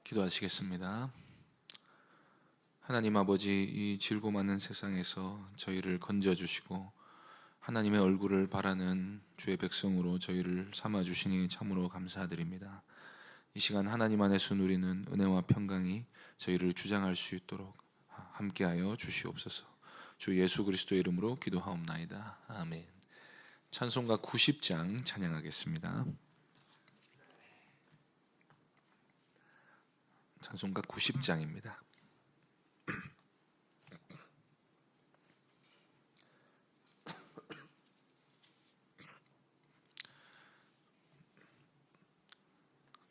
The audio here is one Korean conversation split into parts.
기도하시겠습니다. 하나님 아버지, 이 질고 많은 세상에서 저희를 건져주시고 하나님의 얼굴을 바라는 주의 백성으로 저희를 삼아주시니 참으로 감사드립니다. 이 시간 하나님 안에서 누리는 은혜와 평강이 저희를 주장할 수 있도록 함께하여 주시옵소서. 주 예수 그리스도의 이름으로 기도하옵나이다. 아멘. 찬송가 90장 찬양하겠습니다. 찬송가 90장입니다.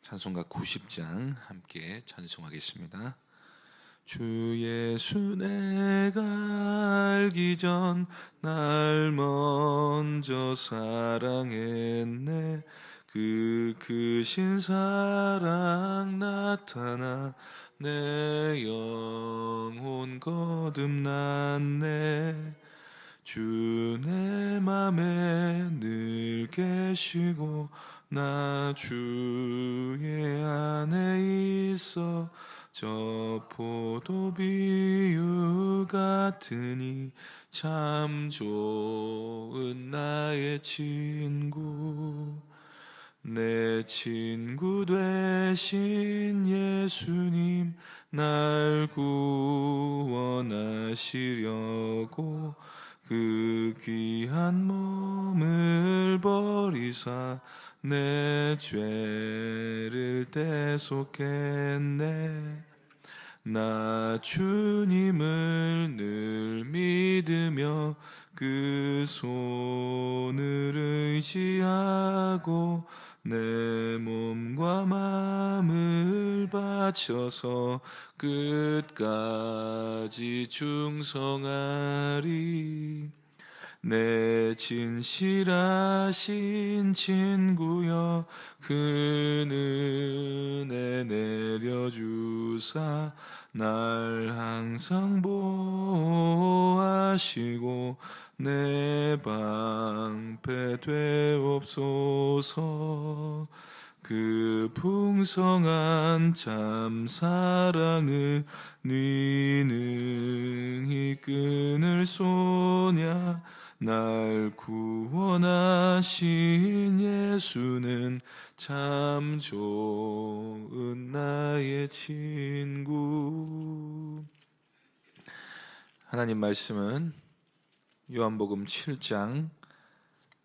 찬송가 90장 함께 찬송하겠습니다. 주 예수 내가 알기 전 날 먼저 사랑했네. 그 크신 사랑 나타나 내 영혼 거듭났네. 주 내 맘에 늘 계시고 나 주의 안에 있어. 저 포도 비유 같으니 참 좋은 나의 친구. 내 친구 되신 예수님 날 구원하시려고 그 귀한 몸을 버리사 내 죄를 대속했네. 나 주님을 늘 믿으며 그 손을 의지하고 내 몸과 마음을 바쳐서 끝까지 충성하리. 내 진실하신 친구여 그 은혜 내려주사 날 항상 보호하시고 내 방패 되옵소서. 그 풍성한 참 사랑을 네 능히 끊을 소냐. 날 구원하신 예수는 참 좋은 나의 친구. 하나님 말씀은 요한복음 7장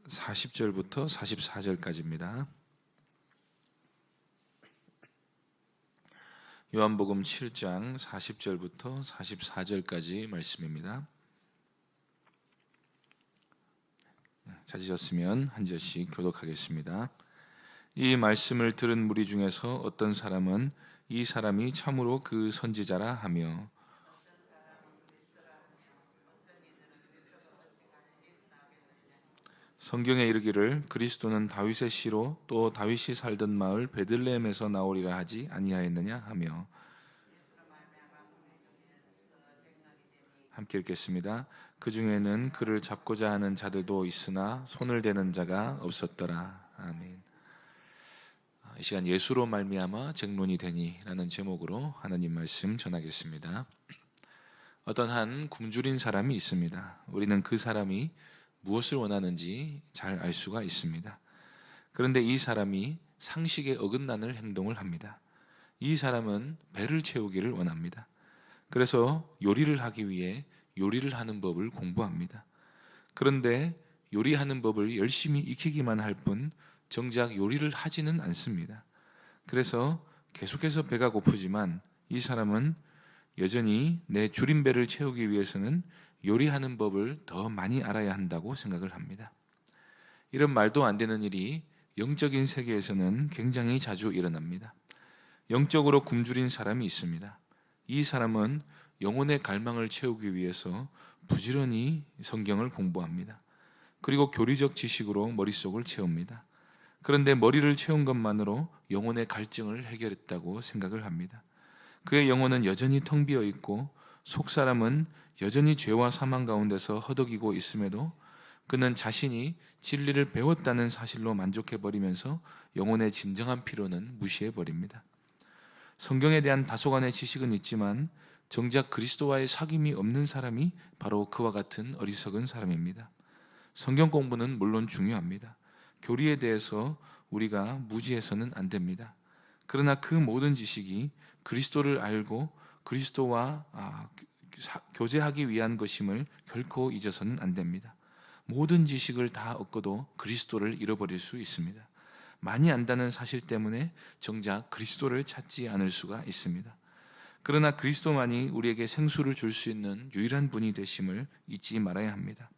40절부터 44절까지입니다. 요한복음 7장 40절부터 44절까지 말씀입니다. 찾으셨으면 한 절씩 교독하겠습니다. 이 말씀을 들은 무리 중에서 어떤 사람은 이 사람이 참으로 그 선지자라 하며 성경에 이르기를 그리스도는 다윗의 씨로 또 다윗이 살던 마을 베들레헴에서 나오리라 하지 아니하였느냐 하며. 함께 읽겠습니다. 그 중에는 그를 잡고자 하는 자들도 있으나 손을 대는 자가 없었더라. 아멘. 이 시간 예수로 말미암아 쟁론이 되니라는 제목으로 하나님 말씀 전하겠습니다. 어떤 한 굶주린 사람이 있습니다. 우리는 그 사람이 무엇을 원하는지 잘 알 수가 있습니다. 그런데 이 사람이 상식에 어긋나는 행동을 합니다. 이 사람은 배를 채우기를 원합니다. 그래서 요리를 하기 위해 요리를 하는 법을 공부합니다. 그런데 요리하는 법을 열심히 익히기만 할 뿐 정작 요리를 하지는 않습니다. 그래서 계속해서 배가 고프지만 이 사람은 여전히 내 줄인 배를 채우기 위해서는 요리하는 법을 더 많이 알아야 한다고 생각을 합니다. 이런 말도 안 되는 일이 영적인 세계에서는 굉장히 자주 일어납니다. 영적으로 굶주린 사람이 있습니다. 이 사람은 영혼의 갈망을 채우기 위해서 부지런히 성경을 공부합니다. 그리고 교리적 지식으로 머릿속을 채웁니다. 그런데 머리를 채운 것만으로 영혼의 갈증을 해결했다고 생각을 합니다. 그의 영혼은 여전히 텅 비어 있고 속사람은 여전히 죄와 사망 가운데서 허덕이고 있음에도 그는 자신이 진리를 배웠다는 사실로 만족해버리면서 영혼의 진정한 필요는 무시해버립니다. 성경에 대한 다소간의 지식은 있지만 정작 그리스도와의 사귐이 없는 사람이 바로 그와 같은 어리석은 사람입니다. 성경 공부는 물론 중요합니다. 교리에 대해서 우리가 무지해서는 안 됩니다. 그러나 그 모든 지식이 그리스도를 알고 그리스도와 교제하기 위한 것임을 결코 잊어서는 안 됩니다. 모든 지식을 다 얻고도 그리스도를 잃어버릴 수 있습니다. 많이 안다는 사실 때문에 정작 그리스도를 찾지 않을 수가 있습니다. 그러나 그리스도만이 우리에게 생수를 줄 수 있는 유일한 분이 되심을 잊지 말아야 합니다.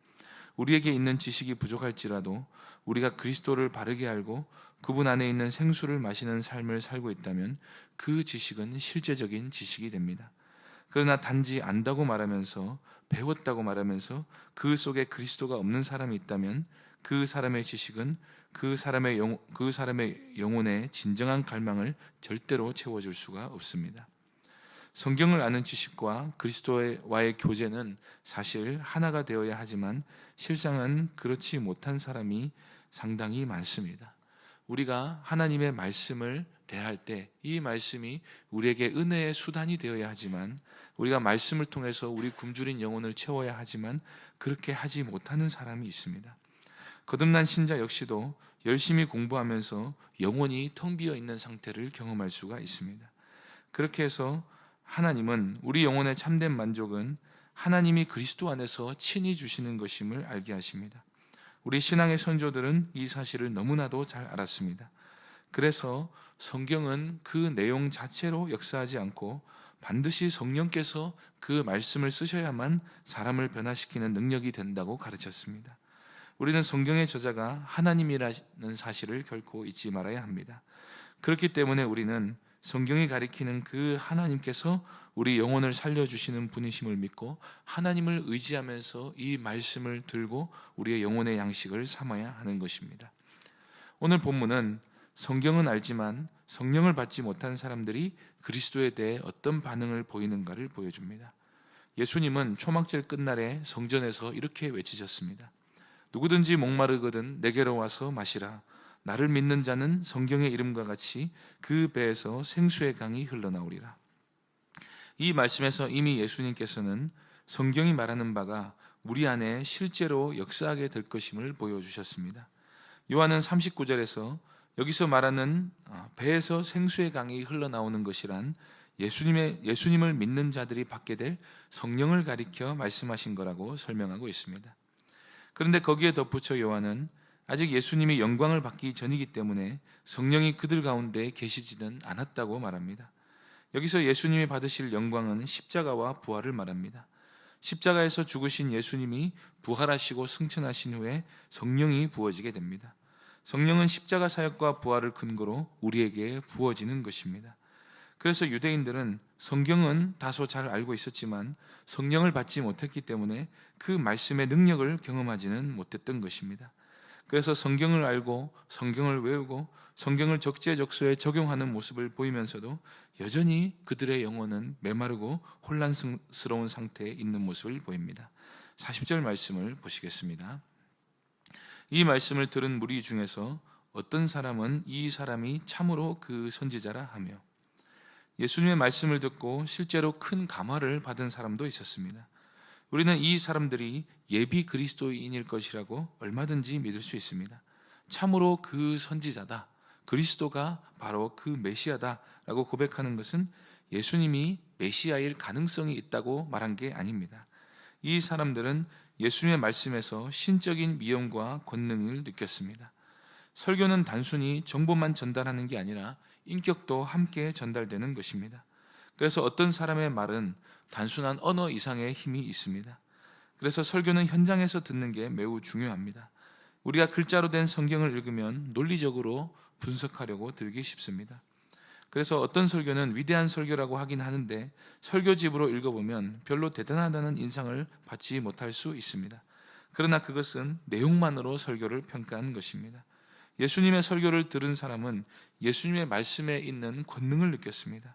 우리에게 있는 지식이 부족할지라도 우리가 그리스도를 바르게 알고 그분 안에 있는 생수를 마시는 삶을 살고 있다면 그 지식은 실제적인 지식이 됩니다. 그러나 단지 안다고 말하면서 배웠다고 말하면서 그 속에 그리스도가 없는 사람이 있다면 그 사람의 지식은 그 사람의 영혼의 진정한 갈망을 절대로 채워줄 수가 없습니다. 성경을 아는 지식과 그리스도와의 교제는 사실 하나가 되어야 하지만 실상은 그렇지 못한 사람이 상당히 많습니다. 우리가 하나님의 말씀을 대할 때 이 말씀이 우리에게 은혜의 수단이 되어야 하지만 우리가 말씀을 통해서 우리 굶주린 영혼을 채워야 하지만 그렇게 하지 못하는 사람이 있습니다. 거듭난 신자 역시도 열심히 공부하면서 영혼이 텅 비어 있는 상태를 경험할 수가 있습니다. 그렇게 해서 하나님은 우리 영혼의 참된 만족은 하나님이 그리스도 안에서 친히 주시는 것임을 알게 하십니다. 우리 신앙의 선조들은 이 사실을 너무나도 잘 알았습니다. 그래서 성경은 그 내용 자체로 역사하지 않고 반드시 성령께서 그 말씀을 쓰셔야만 사람을 변화시키는 능력이 된다고 가르쳤습니다. 우리는 성경의 저자가 하나님이라는 사실을 결코 잊지 말아야 합니다. 그렇기 때문에 우리는 성경이 가리키는 그 하나님께서 우리 영혼을 살려주시는 분이심을 믿고 하나님을 의지하면서 이 말씀을 들고 우리의 영혼의 양식을 삼아야 하는 것입니다. 오늘 본문은 성경은 알지만 성령을 받지 못한 사람들이 그리스도에 대해 어떤 반응을 보이는가를 보여줍니다. 예수님은 초막절 끝날에 성전에서 이렇게 외치셨습니다. 누구든지 목마르거든 내게로 와서 마시라. 나를 믿는 자는 성경의 이름과 같이 그 배에서 생수의 강이 흘러나오리라. 이 말씀에서 이미 예수님께서는 성경이 말하는 바가 우리 안에 실제로 역사하게 될 것임을 보여주셨습니다. 요한은 39절에서 여기서 말하는 배에서 생수의 강이 흘러나오는 것이란 예수님을 믿는 자들이 받게 될 성령을 가리켜 말씀하신 거라고 설명하고 있습니다. 그런데 거기에 덧붙여 요한은 아직 예수님이 영광을 받기 전이기 때문에 성령이 그들 가운데 계시지는 않았다고 말합니다. 여기서 예수님이 받으실 영광은 십자가와 부활을 말합니다. 십자가에서 죽으신 예수님이 부활하시고 승천하신 후에 성령이 부어지게 됩니다. 성령은 십자가 사역과 부활을 근거로 우리에게 부어지는 것입니다. 그래서 유대인들은 성경은 다소 잘 알고 있었지만 성령을 받지 못했기 때문에 그 말씀의 능력을 경험하지는 못했던 것입니다. 그래서 성경을 알고 성경을 외우고 성경을 적재적소에 적용하는 모습을 보이면서도 여전히 그들의 영혼은 메마르고 혼란스러운 상태에 있는 모습을 보입니다. 40절 말씀을 보시겠습니다. 이 말씀을 들은 무리 중에서 어떤 사람은 이 사람이 참으로 그 선지자라 하며 예수님의 말씀을 듣고 실제로 큰 감화를 받은 사람도 있었습니다. 우리는 이 사람들이 예비 그리스도인일 것이라고 얼마든지 믿을 수 있습니다. 참으로 그 선지자다, 그리스도가 바로 그 메시아다라고 고백하는 것은 예수님이 메시아일 가능성이 있다고 말한 게 아닙니다. 이 사람들은 예수님의 말씀에서 신적인 위엄과 권능을 느꼈습니다. 설교는 단순히 정보만 전달하는 게 아니라 인격도 함께 전달되는 것입니다. 그래서 어떤 사람의 말은 단순한 언어 이상의 힘이 있습니다. 그래서 설교는 현장에서 듣는 게 매우 중요합니다. 우리가 글자로 된 성경을 읽으면 논리적으로 분석하려고 들기 쉽습니다. 그래서 어떤 설교는 위대한 설교라고 하긴 하는데 설교집으로 읽어보면 별로 대단하다는 인상을 받지 못할 수 있습니다. 그러나 그것은 내용만으로 설교를 평가한 것입니다. 예수님의 설교를 들은 사람은 예수님의 말씀에 있는 권능을 느꼈습니다.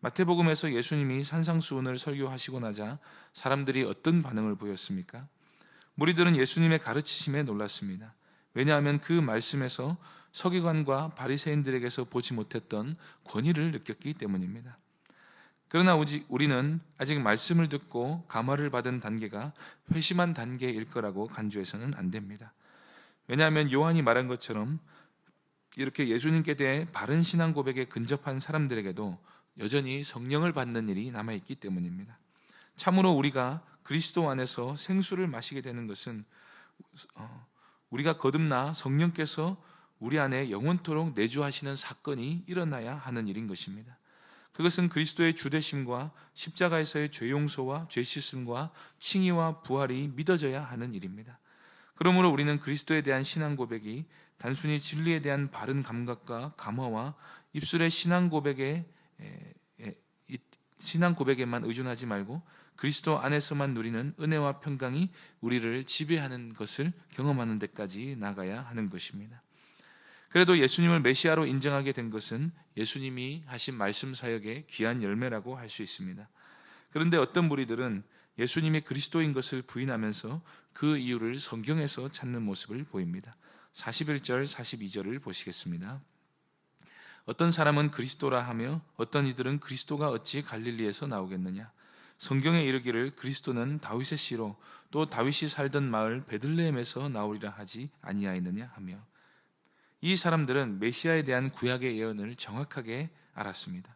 마태복음에서 예수님이 산상수훈을 설교하시고 나자 사람들이 어떤 반응을 보였습니까? 무리들은 예수님의 가르치심에 놀랐습니다. 왜냐하면 그 말씀에서 서기관과 바리새인들에게서 보지 못했던 권위를 느꼈기 때문입니다. 그러나 우리는 아직 말씀을 듣고 감화를 받은 단계가 회심한 단계일 거라고 간주해서는 안 됩니다. 왜냐하면 요한이 말한 것처럼 이렇게 예수님께 대해 바른 신앙 고백에 근접한 사람들에게도 여전히 성령을 받는 일이 남아있기 때문입니다. 참으로 우리가 그리스도 안에서 생수를 마시게 되는 것은 우리가 거듭나 성령께서 우리 안에 영원토록 내주하시는 사건이 일어나야 하는 일인 것입니다. 그것은 그리스도의 주되심과 십자가에서의 죄 용서와 죄 씻음과 칭의와 부활이 믿어져야 하는 일입니다. 그러므로 우리는 그리스도에 대한 신앙 고백이 단순히 진리에 대한 바른 감각과 감화와 입술의 신앙 고백에만 의존하지 말고 그리스도 안에서만 누리는 은혜와 평강이 우리를 지배하는 것을 경험하는 데까지 나가야 하는 것입니다. 그래도 예수님을 메시아로 인정하게 된 것은 예수님이 하신 말씀 사역의 귀한 열매라고 할 수 있습니다. 그런데 어떤 무리들은 예수님이 그리스도인 것을 부인하면서 그 이유를 성경에서 찾는 모습을 보입니다. 41절, 42절을 보시겠습니다. 어떤 사람은 그리스도라 하며 어떤 이들은 그리스도가 어찌 갈릴리에서 나오겠느냐. 성경에 이르기를 그리스도는 다윗의 씨로 또 다윗이 살던 마을 베들레헴에서 나오리라 하지 아니하였느냐 하며, 이 사람들은 메시아에 대한 구약의 예언을 정확하게 알았습니다.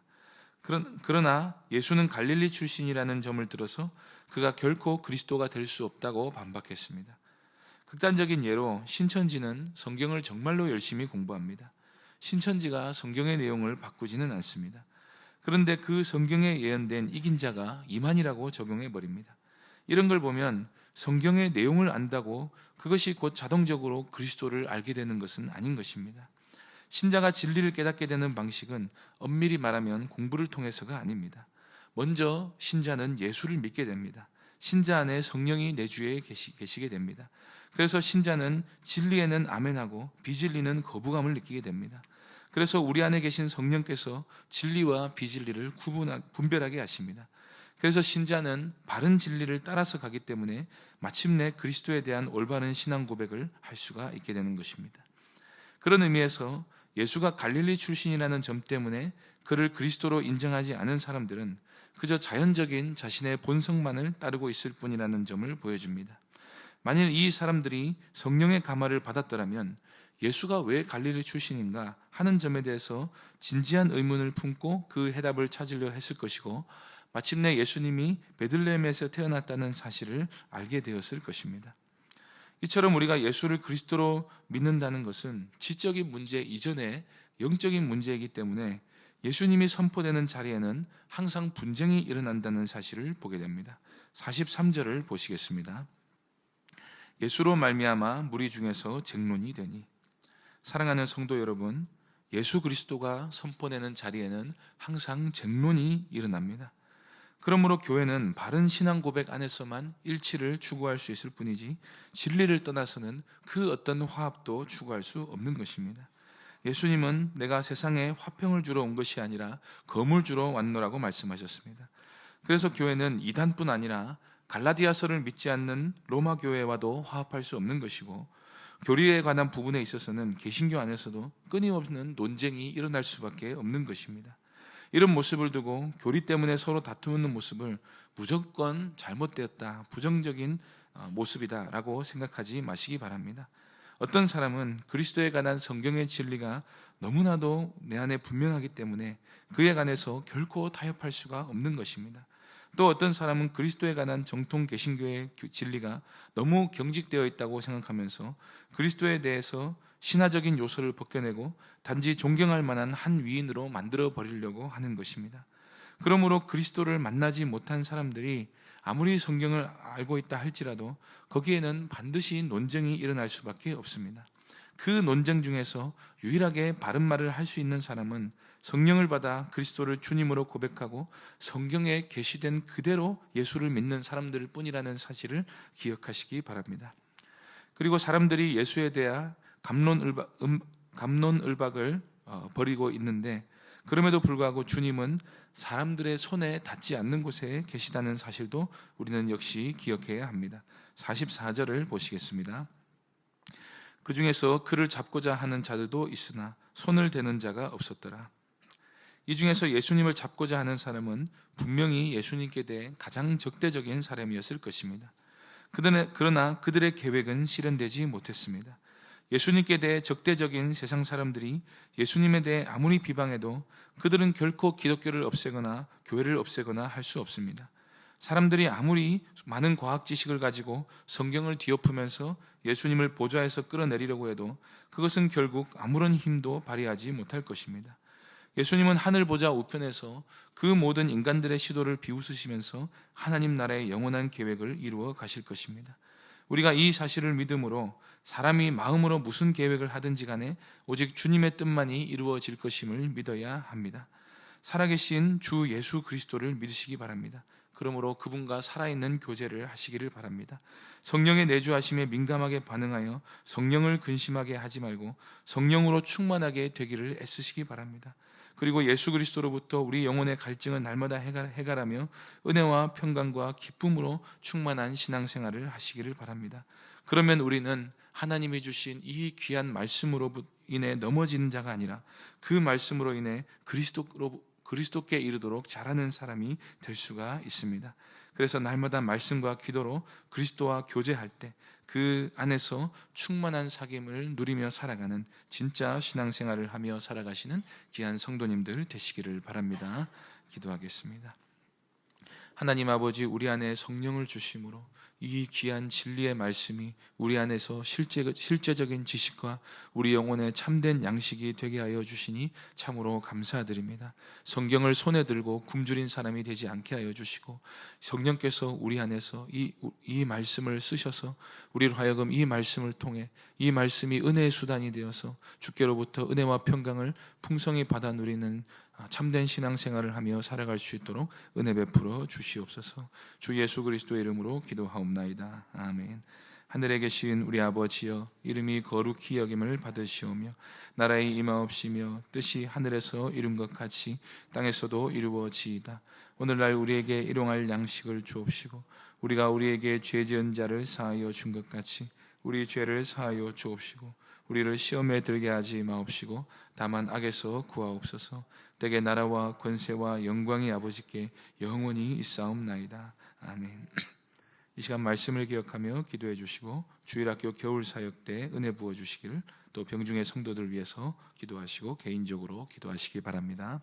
그러나 예수는 갈릴리 출신이라는 점을 들어서 그가 결코 그리스도가 될 수 없다고 반박했습니다. 극단적인 예로 신천지는 성경을 정말로 열심히 공부합니다. 신천지가 성경의 내용을 바꾸지는 않습니다. 그런데 그 성경에 예언된 이긴 자가 이만이라고 적용해버립니다. 이런 걸 보면 성경의 내용을 안다고 그것이 곧 자동적으로 그리스도를 알게 되는 것은 아닌 것입니다. 신자가 진리를 깨닫게 되는 방식은 엄밀히 말하면 공부를 통해서가 아닙니다. 먼저 신자는 예수를 믿게 됩니다. 신자 안에 성령이 내주에 계시게 됩니다. 그래서 신자는 진리에는 아멘하고 비진리는 거부감을 느끼게 됩니다. 그래서 우리 안에 계신 성령께서 진리와 비진리를 분별하게 하십니다. 그래서 신자는 바른 진리를 따라서 가기 때문에 마침내 그리스도에 대한 올바른 신앙 고백을 할 수가 있게 되는 것입니다. 그런 의미에서 예수가 갈릴리 출신이라는 점 때문에 그를 그리스도로 인정하지 않은 사람들은 그저 자연적인 자신의 본성만을 따르고 있을 뿐이라는 점을 보여줍니다. 만일 이 사람들이 성령의 감화를 받았더라면 예수가 왜 갈릴리 출신인가 하는 점에 대해서 진지한 의문을 품고 그 해답을 찾으려 했을 것이고, 마침내 예수님이 베들레헴에서 태어났다는 사실을 알게 되었을 것입니다. 이처럼 우리가 예수를 그리스도로 믿는다는 것은 지적인 문제 이전에 영적인 문제이기 때문에 예수님이 선포되는 자리에는 항상 분쟁이 일어난다는 사실을 보게 됩니다. 43절을 보시겠습니다. 예수로 말미암아 무리 중에서 쟁론이 되니. 사랑하는 성도 여러분, 예수 그리스도가 선포되는 자리에는 항상 쟁론이 일어납니다. 그러므로 교회는 바른 신앙 고백 안에서만 일치를 추구할 수 있을 뿐이지 진리를 떠나서는 그 어떤 화합도 추구할 수 없는 것입니다. 예수님은 내가 세상에 화평을 주러 온 것이 아니라 검을 주러 왔노라고 말씀하셨습니다. 그래서 교회는 이단뿐 아니라 갈라디아서를 믿지 않는 로마 교회와도 화합할 수 없는 것이고, 교리에 관한 부분에 있어서는 개신교 안에서도 끊임없는 논쟁이 일어날 수밖에 없는 것입니다. 이런 모습을 두고 교리 때문에 서로 다투는 모습을 무조건 잘못되었다, 부정적인 모습이다라고 생각하지 마시기 바랍니다. 어떤 사람은 그리스도에 관한 성경의 진리가 너무나도 내 안에 분명하기 때문에 그에 관해서 결코 타협할 수가 없는 것입니다. 또 어떤 사람은 그리스도에 관한 정통 개신교의 진리가 너무 경직되어 있다고 생각하면서 그리스도에 대해서 신화적인 요소를 벗겨내고 단지 존경할 만한 한 위인으로 만들어 버리려고 하는 것입니다. 그러므로 그리스도를 만나지 못한 사람들이 아무리 성경을 알고 있다 할지라도 거기에는 반드시 논쟁이 일어날 수밖에 없습니다. 그 논쟁 중에서 유일하게 바른 말을 할 수 있는 사람은 성령을 받아 그리스도를 주님으로 고백하고 성경에 계시된 그대로 예수를 믿는 사람들 뿐이라는 사실을 기억하시기 바랍니다. 그리고 사람들이 예수에 대해 갑론을박을 벌이고 있는데, 그럼에도 불구하고 주님은 사람들의 손에 닿지 않는 곳에 계시다는 사실도 우리는 역시 기억해야 합니다. 44절을 보시겠습니다. 그 중에서 그를 잡고자 하는 자들도 있으나 손을 대는 자가 없었더라. 이 중에서 예수님을 잡고자 하는 사람은 분명히 예수님께 대해 가장 적대적인 사람이었을 것입니다. 그러나 그들의 계획은 실현되지 못했습니다. 예수님께 대해 적대적인 세상 사람들이 예수님에 대해 아무리 비방해도 그들은 결코 기독교를 없애거나 교회를 없애거나 할 수 없습니다. 사람들이 아무리 많은 과학 지식을 가지고 성경을 뒤엎으면서 예수님을 보좌에서 끌어내리려고 해도 그것은 결국 아무런 힘도 발휘하지 못할 것입니다. 예수님은 하늘 보좌 우편에서 그 모든 인간들의 시도를 비웃으시면서 하나님 나라의 영원한 계획을 이루어 가실 것입니다. 우리가 이 사실을 믿음으로 사람이 마음으로 무슨 계획을 하든지 간에 오직 주님의 뜻만이 이루어질 것임을 믿어야 합니다. 살아계신 주 예수 그리스도를 믿으시기 바랍니다. 그러므로 그분과 살아있는 교제를 하시기를 바랍니다. 성령의 내주하심에 민감하게 반응하여 성령을 근심하게 하지 말고 성령으로 충만하게 되기를 애쓰시기 바랍니다. 그리고 예수 그리스도로부터 우리 영혼의 갈증을 날마다 해결하며 은혜와 평강과 기쁨으로 충만한 신앙생활을 하시기를 바랍니다. 그러면 우리는 하나님이 주신 이 귀한 말씀으로 인해 넘어지는 자가 아니라 그 말씀으로 인해 그리스도께 이르도록 자라는 사람이 될 수가 있습니다. 그래서 날마다 말씀과 기도로 그리스도와 교제할 때 그 안에서 충만한 사귐을 누리며 살아가는 진짜 신앙생활을 하며 살아가시는 귀한 성도님들 되시기를 바랍니다. 기도하겠습니다. 하나님 아버지, 우리 안에 성령을 주심으로 이 귀한 진리의 말씀이 우리 안에서 실제적인 지식과 우리 영혼의 참된 양식이 되게 하여 주시니 참으로 감사드립니다. 성경을 손에 들고 굶주린 사람이 되지 않게 하여 주시고 성령께서 우리 안에서 이 말씀을 쓰셔서 우리로 하여금 이 말씀을 통해 이 말씀이 은혜의 수단이 되어서 주께로부터 은혜와 평강을 풍성히 받아 누리는 참된 신앙생활을 하며 살아갈 수 있도록 은혜 베풀어 주시옵소서. 주 예수 그리스도의 이름으로 기도하옵나이다. 아멘. 하늘에 계신 우리 아버지여, 이름이 거룩히 여김을 받으시오며 나라의 임하옵시며 뜻이 하늘에서 이룬 것 같이 땅에서도 이루어지이다. 오늘날 우리에게 일용할 양식을 주옵시고 우리가 우리에게 죄 지은 자를 사하여 준 것 같이 우리 죄를 사하여 주옵시고 우리를 시험에 들게 하지 마옵시고 다만 악에서 구하옵소서. 때에 나라와 권세와 영광이 아버지께 영원히 있사옵나이다. 아멘. 이 시간 말씀을 기억하며 기도해 주시고 주일학교 겨울 사역 때 은혜 부어 주시기를, 또 병중의 성도들 위해서 기도하시고 개인적으로 기도하시기 바랍니다.